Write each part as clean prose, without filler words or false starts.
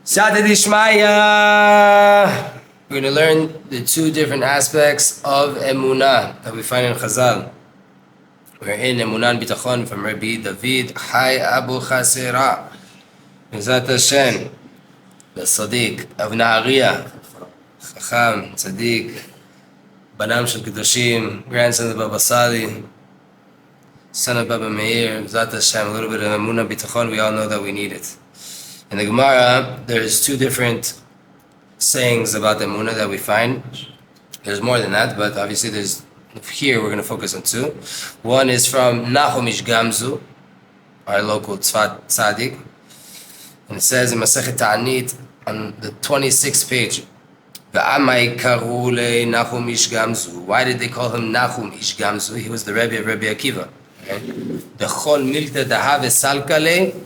Siyata Dishmaya! We're going to learn the two different aspects of Emunah that we find in Chazal. We're in Emunah and Bitachon from Rebbe David Hai Abu Chasera. Mizat Hashem, the Sadiq of Nahariya, Chacham, Tzadiq, Banam Shel Kedoshim, grandson of Baba Sali, son of Baba Meir. Mizat Hashem, a little bit of Emunah Bitachon, we all know that we need it. In the Gemara, there's two different sayings about the Emunah that we find. There's more than that, but obviously here we're going to focus on two. One is from Nachum Gamzu, our local Tzfat Tzaddik, and it says in Masechet Ta'anit on the 26th page, V'amai karu le Nachum Ish Gamzu. Why did they call him Nachum Ish Gamzu? He was the Rebbe of Rebbe Akivah. The Chol Milta Dahave Salkale.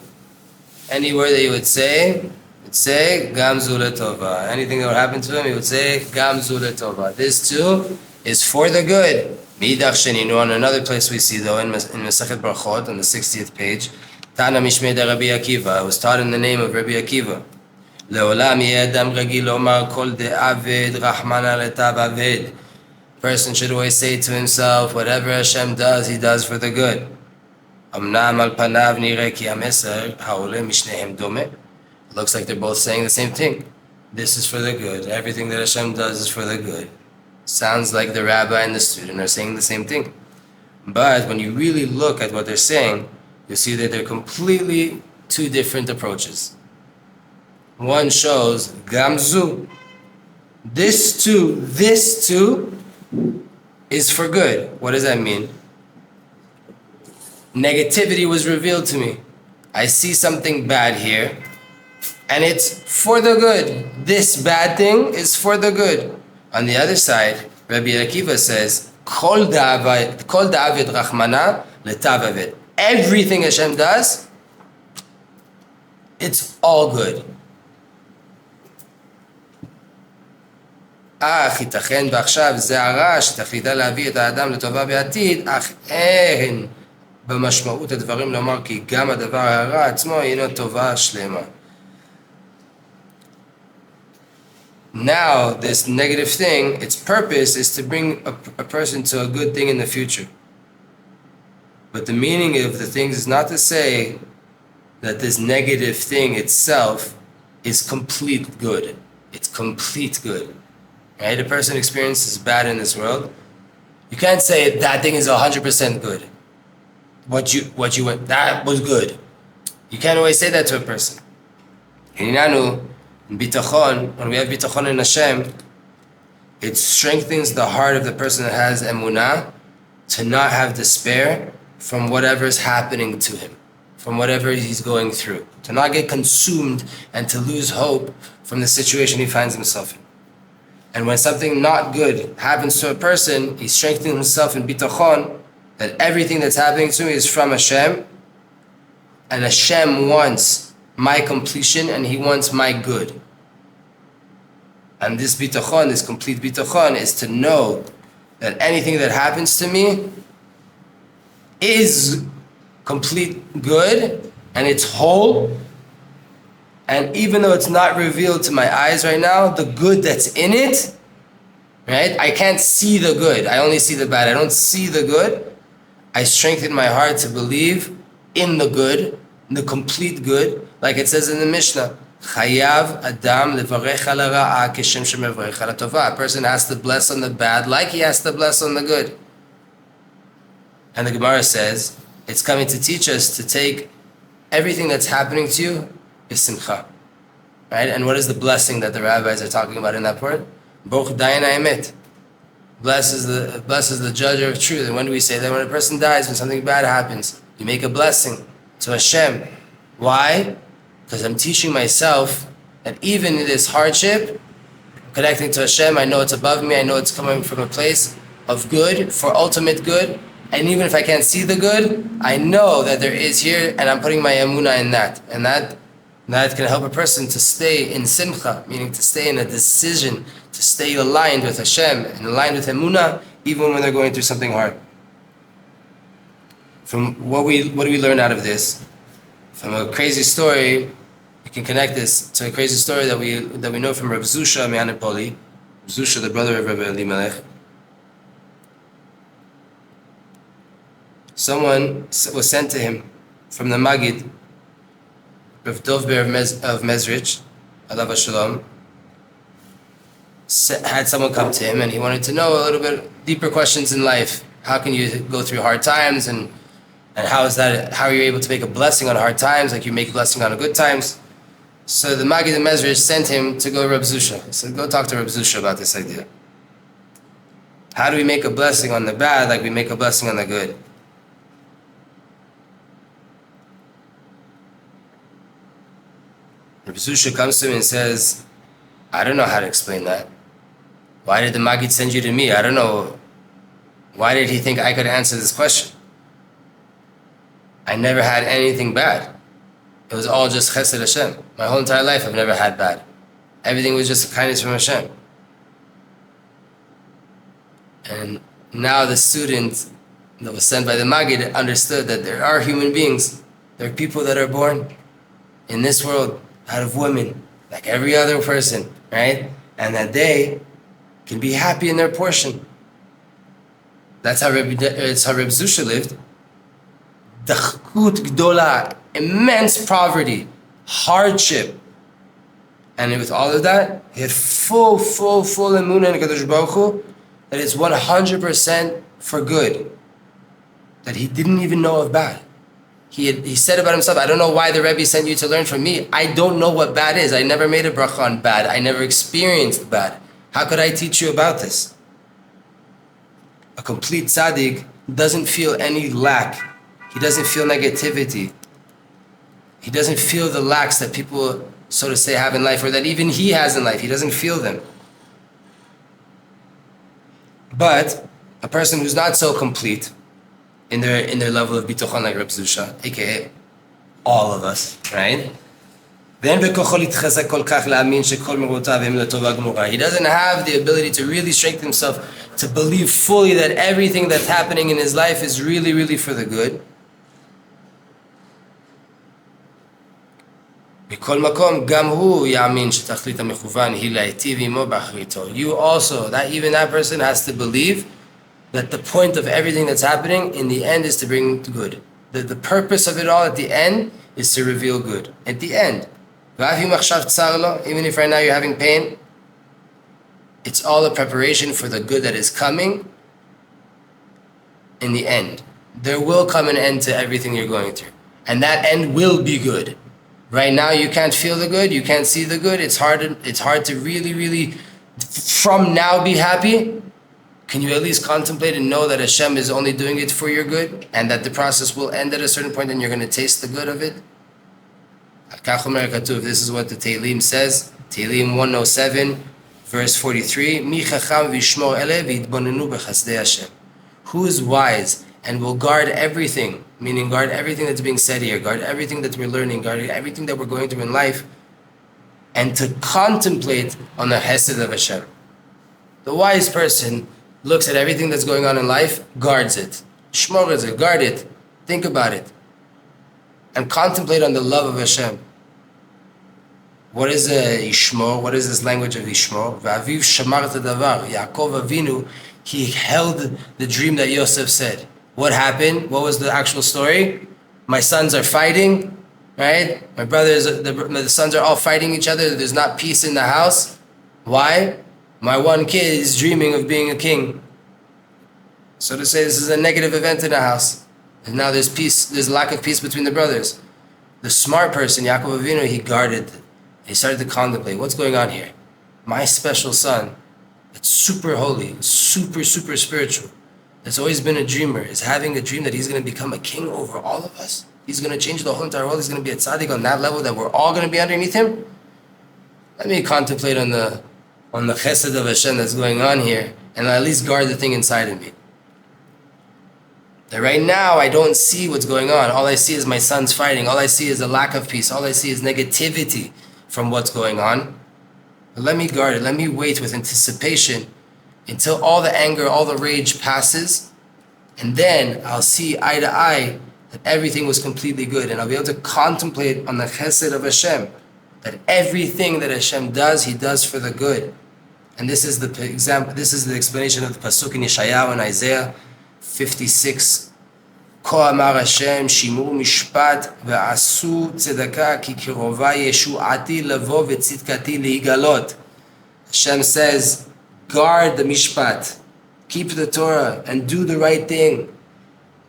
Anywhere that you would say Gamzu Letova. Anything that would happen to him, he would say Gamzu Letova. This too is for the good. Midach Sheninu. On another place we see though in Masechet Brachot on the 60th page, Tana Mishmei de Rabbi Akivah. It was taught in the name of Rabbi Akivah. Leolam Yedam Ragil Omar Kol De Aved Rahmana Letav Aved. Person should always say to himself, whatever Hashem does, He does for the good. Amnam al panav nireh ki hameser haoleh mishnehem domeh. It looks like they're both saying the same thing. This is for the good. Everything that Hashem does is for the good. Sounds like the rabbi and the student are saying the same thing. But when you really look at what they're saying, you see that they're completely two different approaches. One shows Gamzu. This too is for good. What does that mean? Negativity was revealed to me. I see something bad here, and it's for the good. This bad thing is for the good. On the other side, Rabbi Akivah says, Kol da'avid rachmana letav avid. Everything Hashem does, it's all good. אך ייתכן ועכשיו זה הרע שתכליתה להביא את האדם לטובה בעתיד, אך אין במשמעות הדברים לומר כי גם הדבר הרע עצמו אינו טובה שלמה. Now, this negative thing, its purpose is to bring a person to a good thing in the future. But the meaning of the things is not to say that this negative thing itself is complete good. It's complete good. Right? A person experiences bad in this world. You can't say that thing is 100% good. What you went, that was good. You can't always say that to a person. In bitachon, when we have bitachon in Hashem, it strengthens the heart of the person that has emunah to not have despair from whatever is happening to him, from whatever he's going through, to not get consumed and to lose hope from the situation he finds himself in. And when something not good happens to a person, he's strengthening himself in bitachon that everything that's happening to me is from Hashem, and Hashem wants my completion and He wants my good. And this bitachon, this complete bitachon, is to know that anything that happens to me is complete good and it's whole. And even though it's not revealed to my eyes right now, the good that's in it, right? I can't see the good. I only see the bad. I don't see the good. I strengthen my heart to believe in the good, in the complete good, like it says in the Mishnah. Chayav Adam levarech al hara'a kishem shemevarech al hatova. A person has to bless on the bad like he has to bless on the good. And the Gemara says, it's coming to teach us to take everything that's happening to you is simcha. Right? And what is the blessing that the rabbis are talking about in that part? Baruch dayan ha'emet. Blesses the judge of truth. And when do we say that? When a person dies, when something bad happens, you make a blessing to Hashem. Why? Because I'm teaching myself that even in this hardship, connecting to Hashem, I know it's above me, I know it's coming from a place of good, for ultimate good. And even if I can't see the good, I know that there is here, and I'm putting my emunah in that. And that can help a person to stay in simcha, meaning to stay in a decision, to stay aligned with Hashem and aligned with emunah, even when they're going through something hard. From what do we learn out of this? From a crazy story, can connect this to a crazy story that we know from Reb Zusha Me'anipoli. Zusha, the brother of Rebbe Elimelech. Someone was sent to him from the Magid, Rav Dovber of Mezrich, Alav Shalom, had someone come to him and he wanted to know a little bit deeper questions in life. How can you go through hard times and how are you able to make a blessing on hard times like you make a blessing on good times? So the Magid of Mezrich sent him to go to Reb Zusha. He said, go talk to Reb Zusha about this idea. How do we make a blessing on the bad like we make a blessing on the good? Reb Zusha comes to him and says, I don't know how to explain that. Why did the Magid send you to me? I don't know. Why did he think I could answer this question? I never had anything bad. It was all just chesed Hashem. My whole entire life I've never had bad. Everything was just a kindness from Hashem. And now the student that was sent by the Magid understood that there are human beings. There are people that are born in this world out of women, like every other person, right? And that they can be happy in their portion. That's how Reb Zusha lived. Dachkut gdola, immense poverty, hardship. And with all of that, he had full Emunah in Kadosh Baruch Hu, that it's 100% for good. That he didn't even know of bad. He said about himself, I don't know why the Rebbe sent you to learn from me. I don't know what bad is. I never made a bracha on bad. I never experienced bad. How could I teach you about this? A complete tzaddik doesn't feel any lack. He doesn't feel negativity. He doesn't feel the lacks that people, so to say, have in life, or that even he has in life. He doesn't feel them. But a person who's not so complete in their level of bitochon like Reb Zusha, aka all of us, right? He doesn't have the ability to really strengthen himself to believe fully that everything that's happening in his life is really, really for the good. You also, that person has to believe that the point of everything that's happening in the end is to bring good. The purpose of it all at the end is to reveal good. At the end. Even if right now you're having pain, it's all a preparation for the good that is coming in the end. There will come an end to everything you're going through. And that end will be good. Right now you can't feel the good, you can't see the good. It's hard to really, really, from now be happy. Can you at least contemplate and know that Hashem is only doing it for your good and that the process will end at a certain point and you're going to taste the good of it? This is what the Tehillim says. Tehillim 107, verse 43. Who is wise and will guard everything, meaning guard everything that's being said here, guard everything that we're learning, guard everything that we're going through in life, and to contemplate on the Hesed of Hashem. The wise person looks at everything that's going on in life, guards it. Shmor it, guard it, think about it, and contemplate on the love of Hashem. What is Ishmor? What is this language of Ishmor? V'aviv shamar davar. Yaakov Avinu, he held the dream that Yosef said. What happened? What was the actual story? My sons are fighting, right? My brothers, the sons are all fighting each other. There's not peace in the house. Why? My one kid is dreaming of being a king. So to say, this is a negative event in the house. And now there's peace, there's lack of peace between the brothers. The smart person, Yaakov Avinu, he guarded. He started to contemplate, what's going on here? My special son, that's super holy, super spiritual, that's always been a dreamer, is having a dream that he's going to become a king over all of us. He's going to change the whole entire world. He's going to be a tzaddik on that level that we're all going to be underneath him. Let me contemplate on the chesed of Hashem that's going on here, and at least guard the thing inside of me. That right now I don't see what's going on. All I see is my sons fighting. All I see is a lack of peace. All I see is negativity from what's going on. But let me guard it. Let me wait with anticipation until all the anger, all the rage passes, and then I'll see eye to eye that everything was completely good, and I'll be able to contemplate on the chesed of Hashem that everything that Hashem does, He does for the good. And this is the example. This is the explanation of the pasuk in Yeshayahu and Isaiah 56. Ko amar Hashem, shimru mishpat ve'asu tzedakah ki kirova yeshuati lavo ve'tzidkati ligalot. Hashem says, guard the mishpat, keep the Torah, and do the right thing,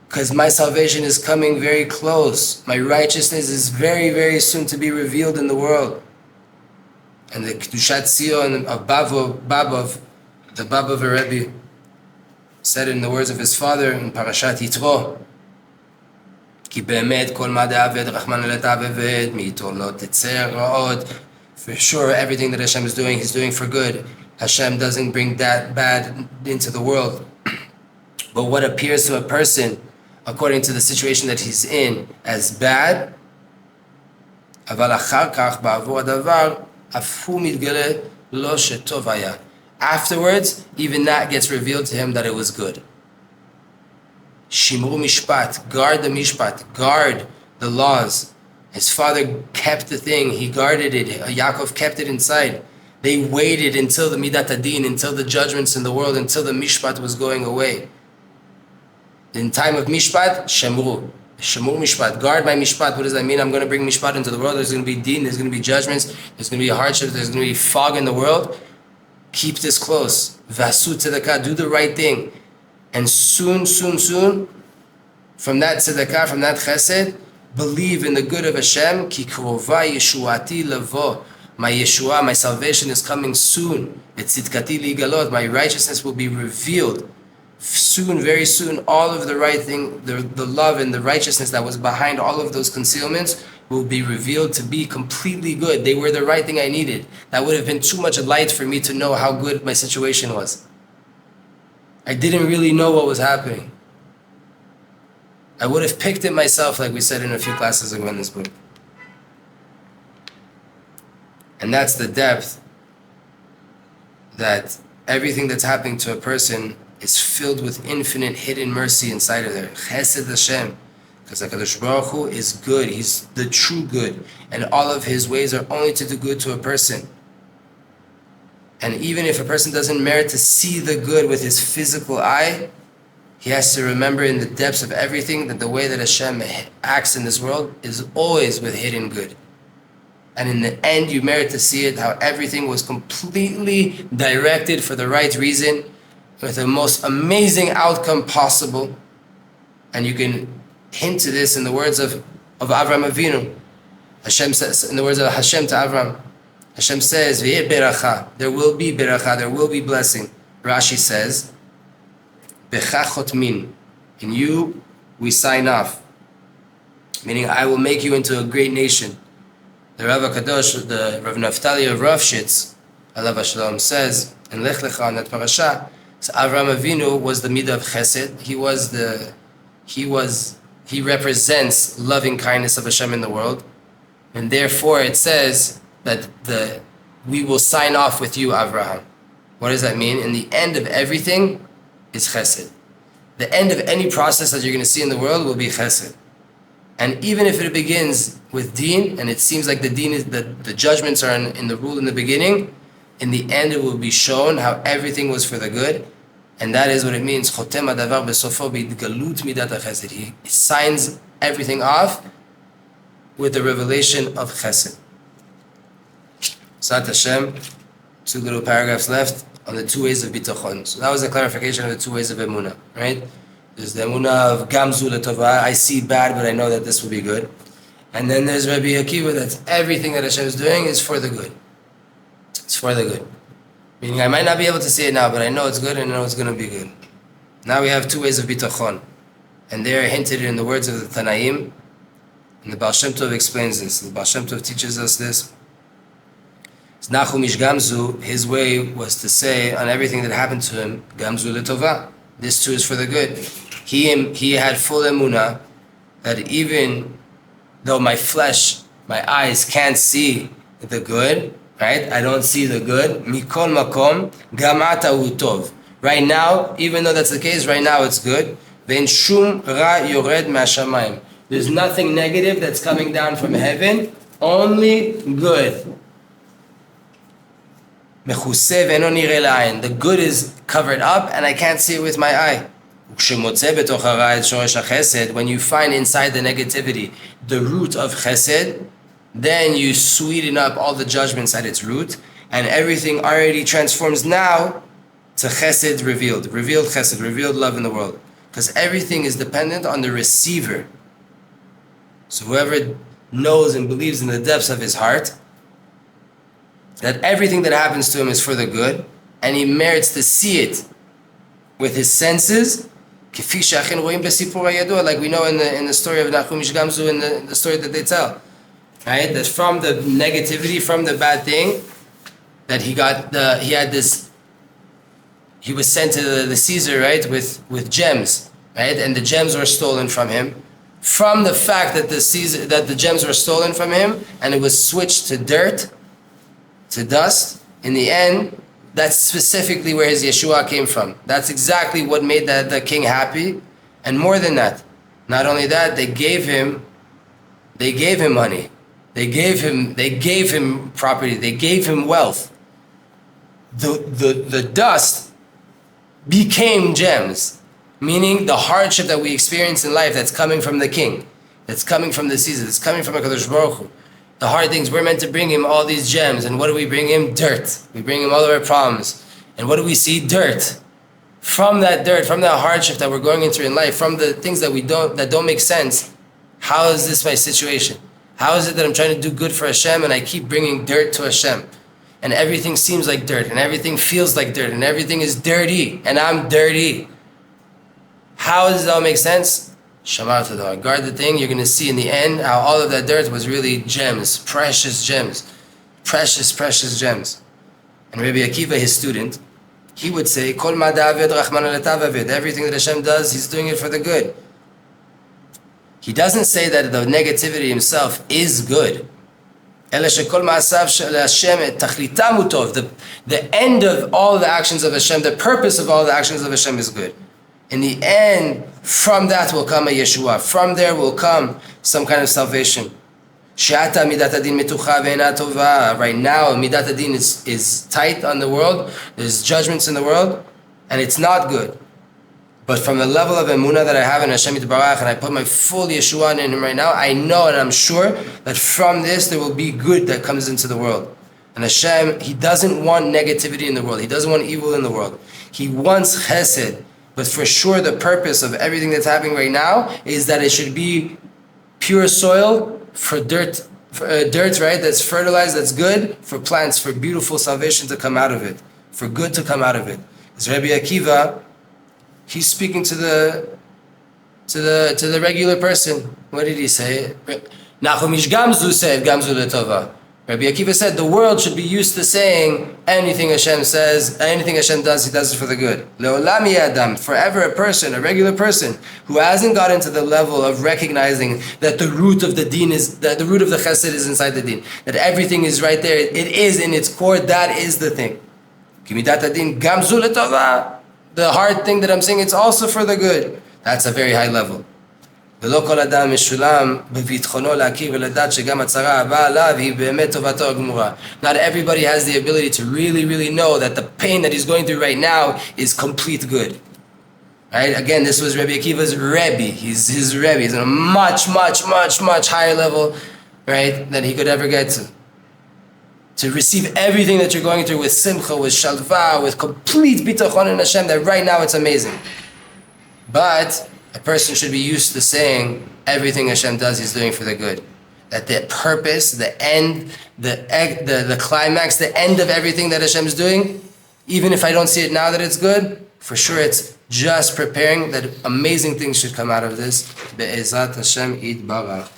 because my salvation is coming very close. My righteousness is very, very soon to be revealed in the world. And the Kedushat Zion of Babov, the Babov Rebbe, said in the words of his father in Parashat Yitro, Ki be'emet kol ma de'aved rachman le'ta'aved mi'ito lo tetzeh ra'od. For sure, everything that Hashem is doing, He's doing for good. Hashem doesn't bring that bad into the world. But what appears to a person, according to the situation that he's in, as bad, אבל אחר כך בעבור הדבר אף הוא מתגלה לו שטוב היה. Afterwards, even that gets revealed to him that it was good. Shimru mishpat, guard the mishpat, guard the laws. His father kept the thing, he guarded it. Yaakov kept it inside. They waited until the midat adin, until the judgments in the world, until the mishpat was going away. In time of mishpat, shemru. Shemur mishpat, guard my mishpat. What does that mean? I'm going to bring mishpat into the world. There's going to be din, there's going to be judgments, there's going to be hardship, there's going to be fog in the world. Keep this close. Vasu tzedakah, do the right thing. And soon, from that tzedakah, from that chesed, believe in the good of Hashem. Ki krova yeshuati lavo. My Yeshua, my salvation is coming soon. V'tzidkati ligalot, my righteousness will be revealed. Soon, very soon, all of the right thing, the love and the righteousness that was behind all of those concealments will be revealed to be completely good. They were the right thing I needed. That would have been too much light for me to know how good my situation was. I didn't really know what was happening. I would have picked it myself, like we said in a few classes ago in this book. And that's the depth, that everything that's happening to a person is filled with infinite hidden mercy inside of there. Chesed Hashem. Because HaKadosh Baruch Hu is good. He's the true good. And all of His ways are only to do good to a person. And even if a person doesn't merit to see the good with his physical eye, he has to remember in the depths of everything that the way that Hashem acts in this world is always with hidden good. And in the end, you merit to see it, how everything was completely directed for the right reason, with the most amazing outcome possible. And you can hint to this in the words of Avram Avinu. Hashem says, in the words of Hashem to Avram, Hashem says, V'yeh beracha, there will be beracha, there will be blessing. Rashi says, Becha chotmin, in you we sign off. Meaning, I will make you into a great nation. The Rav HaKadosh, the Rav Naftali of Ravshitz, Alav HaShalom, says, in Lech Lecha, on that parasha, so Avram Avinu was the midah of chesed. He represents loving kindness of Hashem in the world. And therefore it says that we will sign off with you, Avraham. What does that mean? In the end of everything is chesed. The end of any process that you're going to see in the world will be chesed. And even if it begins with deen, and it seems like the deen is the judgments are in the rule in the beginning, in the end it will be shown how everything was for the good. And that is what it means. Chotem hadavar besofo b'idgalut midat hachesed. He signs everything off with the revelation of chesed. Sat Hashem, 2 little paragraphs left on the 2 ways of bitachon. So that was the clarification of the 2 ways of emunah, right? There's the emunah of Gamzu letovah. I see bad, but I know that this will be good. And then there's Rebbe Akivah, that everything that Hashem is doing is for the good. It's for the good. Meaning I might not be able to see it now, but I know it's good and I know it's going to be good. Now we have 2 ways of bitachon. And they are hinted in the words of the Tanaim. And the Baal Shem Tov explains this. The Baal Shem Tov teaches us this. Nachum ish Gamzu, his way was to say on everything that happened to him, Gamzu letovah. This too is for the good. He had full emunah that even though my flesh, my eyes can't see the good, right? I don't see the good. Mikol makom, gamata hu tov. Right now, even though that's the case, right now it's good. Vein shum ra yored me'ashamayim. There's nothing negative that's coming down from heaven Only good. The good is covered up and I can't see it with my eye. When you find inside the negativity the root of chesed, then you sweeten up all the judgments at its root, and everything already transforms now to chesed revealed chesed, revealed love in the world. Because everything is dependent on the receiver. So whoever knows and believes in the depths of his heart that everything that happens to him is for the good, and he merits to see it with his senses, like we know in the story of Nachum Gamzu, in the story that they tell, right? That from the negativity, from the bad thing, that he was sent to the Caesar, right, with gems, right, and the gems were stolen from him. From the fact that the gems were stolen from him, and it was switched to dirt, to dust, in the end, that's specifically where his Yeshua came from. That's exactly what made the king happy. And more than that, not only that, they gave him money. They gave him property. They gave him wealth. The dust became gems, meaning the hardship that we experience in life that's coming from the king, that's coming from the Caesar, that's coming from HaKadosh Baruch Hu. The hard things, we're meant to bring him all these gems. And what do we bring him? Dirt. We bring him all of our problems. And what do we see? Dirt. From that dirt, from that hardship that we're going into in life, from the things that don't make sense, how is this my situation? How is it that I'm trying to do good for Hashem and I keep bringing dirt to Hashem? And everything seems like dirt, and everything feels like dirt, and everything is dirty, and I'm dirty. How does it all make sense? Shamar Tadar. Guard the thing, you're going to see in the end how all of that dirt was really gems, precious gems. Precious, precious gems. And Rebbe Akivah, his student, he would say, Kol ma da'aved rachmana letavaved. Everything that Hashem does, he's doing it for the good. He doesn't say that the negativity himself is good. The end of all the actions of Hashem, the purpose of all the actions of Hashem is good. In the end, from that will come a Yeshua. From there will come some kind of salvation. Right now, Midat Adin is tight on the world. There's judgments in the world, and it's not good. But from the level of Emunah that I have in Hashem Yitbarach, and I put my full Yeshua in Him right now, I know and I'm sure that from this there will be good that comes into the world. And Hashem, He doesn't want negativity in the world. He doesn't want evil in the world. He wants chesed. But for sure, the purpose of everything that's happening right now is that it should be pure soil for dirt, right? That's fertilized, that's good for plants, for beautiful salvation to come out of it, for good to come out of it. Because Rebbe Akivah, he's speaking to the regular person. What did he say? Nachum Gamzu said, Gamzu letova. Rabbi Akivah said the world should be used to saying anything Hashem says, anything Hashem does, He does it for the good. Le'olam adam, forever a person, a regular person who hasn't gotten to the level of recognizing that the root of the deen is, that the root of the chesed is inside the deen, that everything is right there, it is in its core, that is the thing. Kimidat adin gamzu letova. The hard thing that I'm saying, it's also for the good. That's a very high level. ולא כל אדם משולם בביטחונו להכיר ולדעת שגם הצרה הבאה עליו היא באמת טובתו הגמורה. Not everybody has the ability to really know that the pain that he's going through right now is complete good. Right? Again, this was Rebbe Akivah's Rebbe. He's his Rebbe. He's on a much higher level, right, than he could ever get to. To receive everything that you're going through with simcha, with shalva, with complete bitachon in Hashem, that right now it's amazing. But a person should be used to saying everything Hashem does, He's doing for the good. That the purpose, the end, the climax, the end of everything that Hashem is doing, even if I don't see it now that it's good, for sure it's just preparing that amazing things should come out of this. Be'ezrat Hashem Yitbarach.